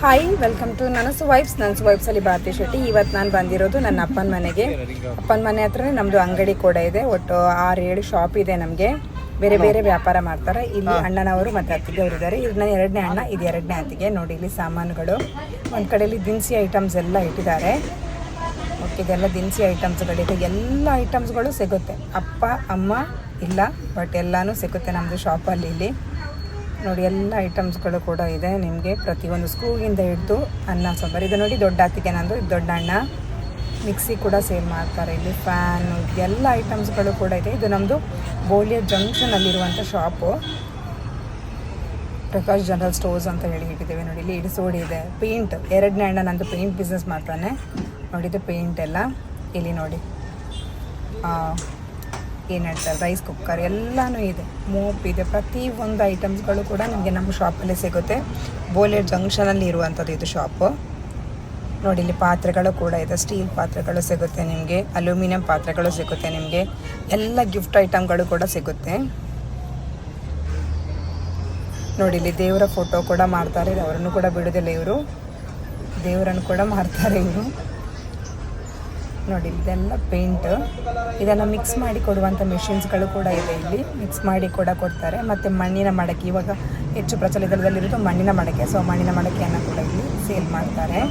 Hi, welcome to ನನಸು vibes. ವೈಬ್ಸಲ್ಲಿ Bharati Shetty. ಇವತ್ತು ನಾನು ಬಂದಿರೋದು ನನ್ನ ಅಪ್ಪನ ಮನೆಗೆ. ಅಪ್ಪನ ಮನೆ ಹತ್ರನೇ ನಮ್ಮದು ಅಂಗಡಿ ಕೂಡ ಇದೆ. ಒಟ್ಟು 6-7 ಶಾಪ್ ಇದೆ ನಮಗೆ. ಬೇರೆ ಬೇರೆ ವ್ಯಾಪಾರ ಮಾಡ್ತಾರೆ. ಇಲ್ಲಿ ಅಣ್ಣನವರು ಮತ್ತು ಅತ್ತಿಗೆ ಅವರು ಇದ್ದಾರೆ. ಇದು ನನ್ನ 2ನೇ ಅಣ್ಣ, ಇದು 2ನೇ ಅತ್ತಿಗೆ. ನೋಡಿ ಇಲ್ಲಿ ಸಾಮಾನುಗಳು ಒಂದು ಕಡೆಯಲ್ಲಿ ದಿನಸಿ ಐಟಮ್ಸ್ ಎಲ್ಲ ಇಟ್ಟಿದ್ದಾರೆ. ಓಕೆ, ಇದೆಲ್ಲ ದಿನಸಿ ಐಟಮ್ಸ್ಗಳಿದೆ. ಎಲ್ಲ ಐಟಮ್ಸ್ಗಳು ಸಿಗುತ್ತೆ. ಅಪ್ಪ ಅಮ್ಮ ಇಲ್ಲ, ಬಟ್ ಎಲ್ಲನೂ ಸಿಗುತ್ತೆ ನಮ್ಮದು ಶಾಪಲ್ಲಿ. ಇಲ್ಲಿ ನೋಡಿ ಎಲ್ಲ ಐಟಮ್ಸ್ಗಳು ಕೂಡ ಇದೆ ನಿಮಗೆ. ಪ್ರತಿಯೊಂದು ಸ್ಕ್ರೂಗಿಂದ ಹಿಡಿದು ಅನ್ನ ಸಾಂಬಾರು. ಇದು ನೋಡಿ ದೊಡ್ಡ ಅತ್ತಿಗೆ ನಂದು, ಇದು ದೊಡ್ಡ ಅಣ್ಣ. ಮಿಕ್ಸಿ ಕೂಡ ಸೇಲ್ ಮಾಡ್ತಾರೆ ಇಲ್ಲಿ. ಫ್ಯಾನು ಎಲ್ಲ ಐಟಮ್ಸ್ಗಳು ಕೂಡ ಇದೆ. ಇದು ನಮ್ಮದು ಬೋಲಿಯ ಜಂಕ್ಷನಲ್ಲಿರುವಂಥ ಶಾಪು. ಪ್ರಕಾಶ್ ಜನರಲ್ ಸ್ಟೋರ್ಸ್ ಅಂತ ಹೇಳಿ ಇಟ್ಟಿದ್ದೇವೆ. ನೋಡಿ ಇಲ್ಲಿ ಇಡಿಸೋಡಿ ಇದೆ. ಪೇಂಟ್ 2ನೇ ಅಣ್ಣ ನಂದು ಪೇಂಟ್ ಬಿಸ್ನೆಸ್ ಮಾಡ್ತಾನೆ. ನೋಡಿದ್ದು ಪೇಂಟ್ ಎಲ್ಲ ಇಲ್ಲಿ ನೋಡಿ. ಏನು ಹೇಳ್ತಾರೆ, ರೈಸ್ ಕುಕ್ಕರ್ ಎಲ್ಲನೂ ಇದೆ. ಮೋಪ್ ಇದೆ. ಪ್ರತಿಯೊಂದು ಐಟಮ್ಸ್ಗಳು ಕೂಡ ನಿಮಗೆ ನಮ್ಮ ಶಾಪಲ್ಲಿ ಸಿಗುತ್ತೆ. ಬೋಲಿಯರ್ ಜಂಕ್ಷನಲ್ಲಿ ಇರುವಂಥದ್ದು ಇದು ಶಾಪು. ನೋಡಿ ಇಲ್ಲಿ ಪಾತ್ರೆಗಳು ಕೂಡ ಇದೆ. ಸ್ಟೀಲ್ ಪಾತ್ರೆಗಳು ಸಿಗುತ್ತೆ ನಿಮಗೆ, ಅಲ್ಯೂಮಿನಿಯಂ ಪಾತ್ರೆಗಳು ಸಿಗುತ್ತೆ ನಿಮಗೆ. ಎಲ್ಲ ಗಿಫ್ಟ್ ಐಟಮ್ಗಳು ಕೂಡ ಸಿಗುತ್ತೆ. ನೋಡಿ ಇಲ್ಲಿ ದೇವರ ಫೋಟೋ ಕೂಡ ಮಾಡ್ತಾರೆ. ಅವರನ್ನು ಕೂಡ ಬಿಡೋದಿಲ್ಲ ಇವರು, ದೇವರನ್ನು ಕೂಡ ಮಾಡ್ತಾರೆ ಇವರು. ನೋಡಿ ಇದೆಲ್ಲ ಪೇಂಟ್. ಇದನ್ನು ಮಿಕ್ಸ್ ಮಾಡಿ ಕೊಡುವಂಥ ಮೆಷಿನ್ಸ್ಗಳು ಕೂಡ ಇದೆ. ಇಲ್ಲಿ ಮಿಕ್ಸ್ ಮಾಡಿ ಕೂಡ ಕೊಡ್ತಾರೆ. ಮತ್ತು ಮಣ್ಣಿನ ಮಡಕೆ, ಇವಾಗ ಹೆಚ್ಚು ಪ್ರಚಲಿತದಲ್ಲಿರೋದು ಮಣ್ಣಿನ ಮಡಕೆ. ಸೊ ಮಣ್ಣಿನ ಮಡಕೆಯನ್ನು ಕೂಡ ಇಲ್ಲಿ ಸೇಲ್ ಮಾಡ್ತಾರೆ.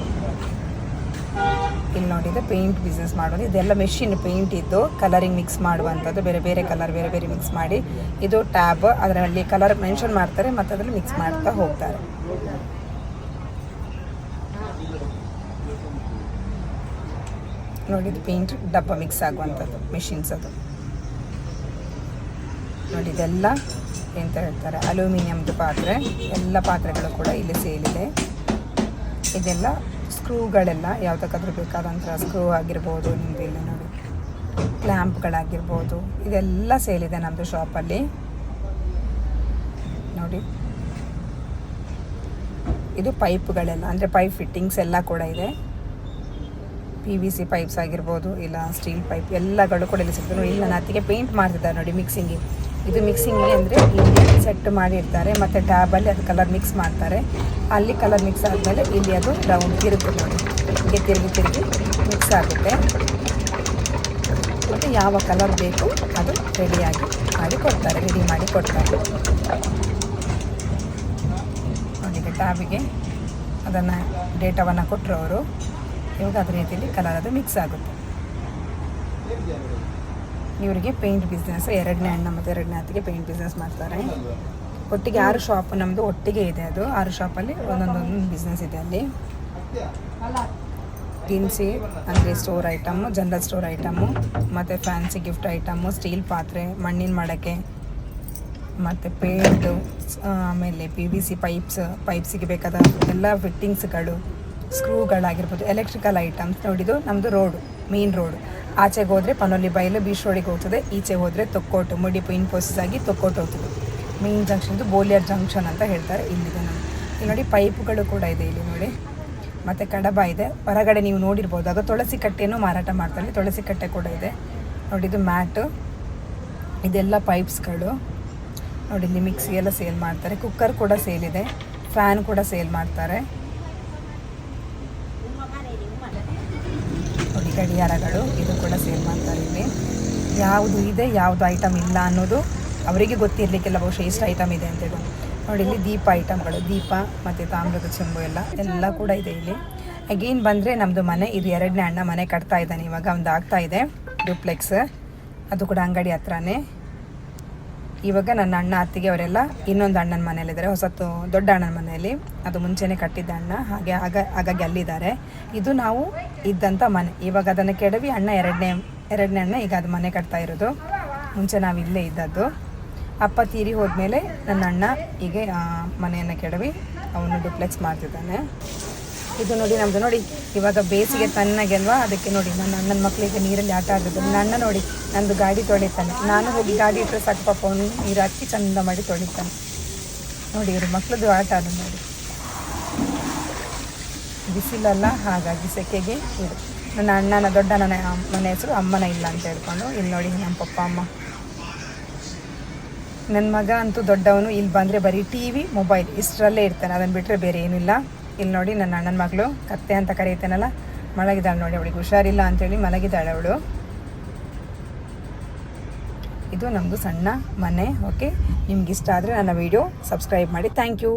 ಇಲ್ಲಿ ನೋಡಿದರೆ ಪೇಂಟ್ ಬಿಸ್ನೆಸ್ ಮಾಡೋದು. ಇದೆಲ್ಲ ಮೆಷಿನ್ ಪೇಂಟ್ ಇದ್ದು ಕಲರಿಂಗ್ ಮಿಕ್ಸ್ ಮಾಡುವಂಥದ್ದು. ಬೇರೆ ಬೇರೆ ಕಲರ್ ಬೇರೆ ಬೇರೆ ಮಿಕ್ಸ್ ಮಾಡಿ, ಇದು ಟ್ಯಾಬ್, ಅದರಲ್ಲಿ ಕಲರ್ ಮೆನ್ಷನ್ ಮಾಡ್ತಾರೆ ಮತ್ತು ಅದರಲ್ಲಿ ಮಿಕ್ಸ್ ಮಾಡ್ತಾ ಹೋಗ್ತಾರೆ. ನೋಡಿ ಇದು ಪೇಂಟ್ ಡಬ್ಬ ಮಿಕ್ಸ್ ಆಗುವಂಥದ್ದು ಮೆಷಿನ್ಸ್ ಅದು. ನೋಡಿ ಇದೆಲ್ಲ ಎಂತ ಹೇಳ್ತಾರೆ, ಅಲ್ಯೂಮಿನಿಯಮ್ದು ಪಾತ್ರೆ. ಎಲ್ಲ ಪಾತ್ರೆಗಳು ಕೂಡ ಇಲ್ಲಿ ಸೇಲಿದೆ. ಇದೆಲ್ಲ ಸ್ಕ್ರೂಗಳೆಲ್ಲ ಯಾವುದಕ್ಕಾದ್ರೂ ಬೇಕಾದಂಥ ಸ್ಕ್ರೂ ಆಗಿರ್ಬೋದು ನಿಮ್ಮದು. ಇಲ್ಲಿ ನೋಡಿ ಕ್ಲ್ಯಾಂಪ್ಗಳಾಗಿರ್ಬೋದು, ಇದೆಲ್ಲ ಸೇಲಿದೆ ನಮ್ಮದು ಶಾಪಲ್ಲಿ. ನೋಡಿ ಇದು ಪೈಪ್ಗಳೆಲ್ಲ, ಅಂದರೆ ಪೈಪ್ ಫಿಟ್ಟಿಂಗ್ಸ್ ಎಲ್ಲ ಕೂಡ ಇದೆ. PVC ಪೈಪ್ಸ್ ಆಗಿರ್ಬೋದು, ಇಲ್ಲ ಸ್ಟೀಲ್ ಪೈಪ್ ಎಲ್ಲಗಳು ಕೂಡ ಇಲ್ಲಿ ಸಿಗ್ತದೆ. ನೋಡಿ ಇಲ್ಲಿ ನನ್ನ ಅತ್ತಿಗೆ ಪೇಂಟ್ ಮಾಡ್ತಿದ್ದಾರೆ. ನೋಡಿ ಮಿಕ್ಸಿಂಗಿಗೆ, ಇದು ಮಿಕ್ಸಿಂಗಿಗೆ ಅಂದರೆ ಇಲ್ಲಿ ಸೆಟ್ ಮಾಡಿರ್ತಾರೆ. ಮತ್ತು ಟ್ಯಾಬಲ್ಲಿ ಅದು ಕಲರ್ ಮಿಕ್ಸ್ ಮಾಡ್ತಾರೆ. ಅಲ್ಲಿ ಕಲರ್ ಮಿಕ್ಸ್ ಆದಮೇಲೆ ಇಲ್ಲಿ ಅದು ರೌಂಡ್ ತಿರುಗುತ್ತೆ. ನೋಡಿ ಹೀಗೆ ತಿರುಗಿ ತಿರುಗಿ ಮಿಕ್ಸ್ ಆಗುತ್ತೆ. ಮತ್ತು ಯಾವ ಕಲರ್ ಬೇಕು ಅದು ರೆಡಿ ಮಾಡಿ ಕೊಡ್ತಾರೆ. ನೋಡಿ ಟ್ಯಾಬಿಗೆ ಅದನ್ನು ಡೇಟಾವನ್ನು ಕೊಟ್ಟರು ಅವರು. ಇವಾಗ ಅದೇ ರೀತಿಯಲ್ಲಿ ಕಲರ್ ಅದು ಮಿಕ್ಸ್ ಆಗುತ್ತೆ. ಇವರಿಗೆ ಪೇಂಟ್ ಬಿಸ್ನೆಸ್ 2ನೇ ಅಣ್ಣ ಮತ್ತು 2ನೇ ಅತ್ತಿಗೆ ಪೇಂಟ್ ಬಿಸ್ನೆಸ್ ಮಾಡ್ತಾರೆ. ಒಟ್ಟಿಗೆ 6 ಶಾಪ್ ನಮ್ಮದು ಒಟ್ಟಿಗೆ ಇದೆ. ಅದು 6 ಶಾಪಲ್ಲಿ ಒಂದೊಂದೊಂದು ಬಿಸ್ನೆಸ್ ಇದೆ. ಅಲ್ಲಿ ದಿನಸಿ ಅಂದರೆ store item, general store item, ಮತ್ತು ಫ್ಯಾನ್ಸಿ ಗಿಫ್ಟ್ ಐಟಮ್ಮು, ಸ್ಟೀಲ್ ಪಾತ್ರೆ, ಮಣ್ಣಿನ ಮಡಕೆ, ಮತ್ತು ಪೇಂಟು, ಆಮೇಲೆ PVC ಪೈಪ್ಸಿಗೆ ಬೇಕಾದ ಎಲ್ಲ ಫಿಟ್ಟಿಂಗ್ಸ್ಗಳು, ಸ್ಕ್ರೂಗಳಾಗಿರ್ಬೋದು, ಎಲೆಕ್ಟ್ರಿಕಲ್ ಐಟಮ್ಸ್. ನೋಡಿದ್ದು ನಮ್ಮದು ರೋಡು, ಮೇನ್ ರೋಡು. ಆಚೆಗೆ ಹೋದರೆ ಪನೋಲಿ ಬೈಲು ಬೀಚ್ ರೋಡಿಗೆ ಹೋಗ್ತದೆ. ಈಚೆ ಹೋದರೆ ತೊಕ್ಕೋಟು, ಮುಡಿಪು ಇನ್ಫೋಸಿಸ್ ಆಗಿ ತೊಕ್ಕೋಟು ಹೋಗ್ತದೆ. ಮೇನ್ ಜಂಕ್ಷನ್ದು ಬೋಲಿಯರ್ ಜಂಕ್ಷನ್ ಅಂತ ಹೇಳ್ತಾರೆ. ಇಲ್ಲಿದೆ ನೋಡಿ. ಇಲ್ಲಿ ನೋಡಿ ಪೈಪ್ಗಳು ಕೂಡ ಇದೆ ಇಲ್ಲಿ ನೋಡಿ. ಮತ್ತು ಕಡಬ ಇದೆ. ಹೊರಗಡೆ ನೀವು ನೋಡಿರ್ಬೋದು, ಆಗ ತುಳಸಿ ಕಟ್ಟೆಯನ್ನು ಮಾರಾಟ ಮಾಡ್ತಾರೆ. ತುಳಸಿ ಕಟ್ಟೆ ಕೂಡ ಇದೆ. ನೋಡಿದ್ದು ಮ್ಯಾಟು, ಇದೆಲ್ಲ ಪೈಪ್ಸ್ಗಳು. ನೋಡಿ ಇಲ್ಲಿ ಮಿಕ್ಸಿ ಎಲ್ಲ ಸೇಲ್ ಮಾಡ್ತಾರೆ. ಕುಕ್ಕರ್ ಕೂಡ ಸೇಲ್ ಇದೆ. ಫ್ಯಾನ್ ಕೂಡ ಸೇಲ್ ಮಾಡ್ತಾರೆ. ನೋಡಿ ಗಡಿಯಾರಗಳು, ಇದು ಕೂಡ ಸೇಲ್ ಮಾಡ್ತಾರೆ. ಇಲ್ಲಿ ಯಾವುದು ಇದೆ ಯಾವುದು ಐಟಮ್ ಇಲ್ಲ ಅನ್ನೋದು ಅವರಿಗೆ ಗೊತ್ತಿರಲಿಕ್ಕೆಲ್ಲ, ಬಹುಶಃ ಎಷ್ಟು ಐಟಮ್ ಇದೆ ಅಂತೇಳಿ. ನೋಡಿ ಇಲ್ಲಿ ದೀಪ ಐಟಮ್ಗಳು, ದೀಪ ಮತ್ತು ತಾಮ್ರದ ಚೆಂಬು ಎಲ್ಲ ಕೂಡ ಇದೆ ಇಲ್ಲಿ. ಅಗೇನ್ ಬಂದರೆ ನಮ್ಮದು ಮನೆ, ಇದು 2ನೇ ಅಣ್ಣ ಮನೆ ಕಟ್ತಾ ಇದ್ದಾನೆ. ಇವಾಗ ಒಂದು ಆಗ್ತಾ ಇದೆ ಡ್ಯೂಪ್ಲೆಕ್ಸ್, ಅದು ಕೂಡ ಅಂಗಡಿ ಹತ್ರನೇ. ಇವಾಗ ನನ್ನ ಅಣ್ಣ ಅತ್ತಿಗೆ ಅವರೆಲ್ಲ ಇನ್ನೊಂದು ಅಣ್ಣನ ಮನೆಯಲ್ಲಿದ್ದಾರೆ, ಹೊಸತು ದೊಡ್ಡ ಅಣ್ಣನ ಮನೆಯಲ್ಲಿ. ಅದು ಮುಂಚೆನೇ ಕಟ್ಟಿದ್ದ ಅಣ್ಣ, ಹಾಗಾಗಿ ಅಲ್ಲಿದ್ದಾರೆ. ಇದು ನಾವು ಇದ್ದಂಥ ಮನೆ. ಇವಾಗ ಅದನ್ನು ಕೆಡವಿ ಅಣ್ಣ 2ನೇ ಅಣ್ಣ ಈಗ ಅದು ಮನೆ ಕಟ್ತಾ ಇರೋದು. ಮುಂಚೆ ನಾವು ಇಲ್ಲೇ ಇದ್ದದ್ದು. ಅಪ್ಪ ತೀರಿ ಹೋದ್ಮೇಲೆ ನನ್ನ ಅಣ್ಣ ಹೀಗೆ ಮನೆಯನ್ನು ಕೆಡವಿ ಅವನು ಡುಪ್ಲೆಕ್ಸ್ ಮಾಡ್ತಿದ್ದಾನೆ. ಇದು ನೋಡಿ ನಮ್ಮದು. ನೋಡಿ ಇವಾಗ ಬೇಸಿಗೆ ತಣ್ಣಗೆ ಅಲ್ವಾ, ಅದಕ್ಕೆ ನೋಡಿ ನನ್ನ ಅಣ್ಣನ ಮಕ್ಕಳಿಗೆ ನೀರಲ್ಲಿ ಆಟ ಆಡಿದ್ರು. ನನ್ನ ಅಣ್ಣ ನೋಡಿ ನಂದು ಗಾಡಿ ತೊಳಿತಾನೆ. ನಾನು ಹೋಗಿ ಗಾಡಿ ಇಟ್ಟರೆ ಸಾಕು, ಪಾಪ ಅವನು ನೀರು ಹಾಕಿ ಚಂದ ಮಾಡಿ ತೊಳಿತಾನೆ. ನೋಡಿ ಇವರು ಮಕ್ಕಳದ್ದು ಆಟ ಆಡೋದು ನೋಡಿ. ಬಿಸಿಲಲ್ಲ, ಹಾಗಾಗಿ ಸೆಕೆಗೆ ಇದು. ನನ್ನ ಅಣ್ಣನ ದೊಡ್ಡ ನನ್ನ ಮನೆ ಹೆಸರು ಅಮ್ಮನ ಇಲ್ಲ ಅಂತ ಹೇಳ್ಕೊಂಡು. ಇಲ್ಲಿ ನೋಡಿ ನಮ್ಮ ಪಪ್ಪ ಅಮ್ಮ. ನನ್ನ ಮಗ ಅಂತೂ ದೊಡ್ಡವನು ಇಲ್ಲಿ ಬಂದರೆ ಬರೀ TV ಮೊಬೈಲ್ ಇಷ್ಟರಲ್ಲೇ ಇರ್ತಾನೆ, ಅದನ್ನು ಬಿಟ್ಟರೆ ಬೇರೆ ಏನಿಲ್ಲ. ಇಲ್ಲಿ ನೋಡಿ ನನ್ನ ಅಣ್ಣನ ಮಗಳು ಕತ್ತೆ ಅಂತ ಕರೀತೇನಲ್ಲ, ಮಲಗಿದ್ದಾಳೆ ನೋಡಿ. ಅವಳಿಗೆ ಹುಷಾರಿಲ್ಲ ಅಂಥೇಳಿ ಮಲಗಿದ್ದಾಳೆ ಅವಳು. ಇದು ನಮ್ಮದು ಸಣ್ಣ ಮನೆ. ಓಕೆ, ನಿಮ್ಗೆ ಇಷ್ಟ ಆದರೆ ನನ್ನ ವೀಡಿಯೋ ಸಬ್ಸ್ಕ್ರೈಬ್ ಮಾಡಿ. Thank you.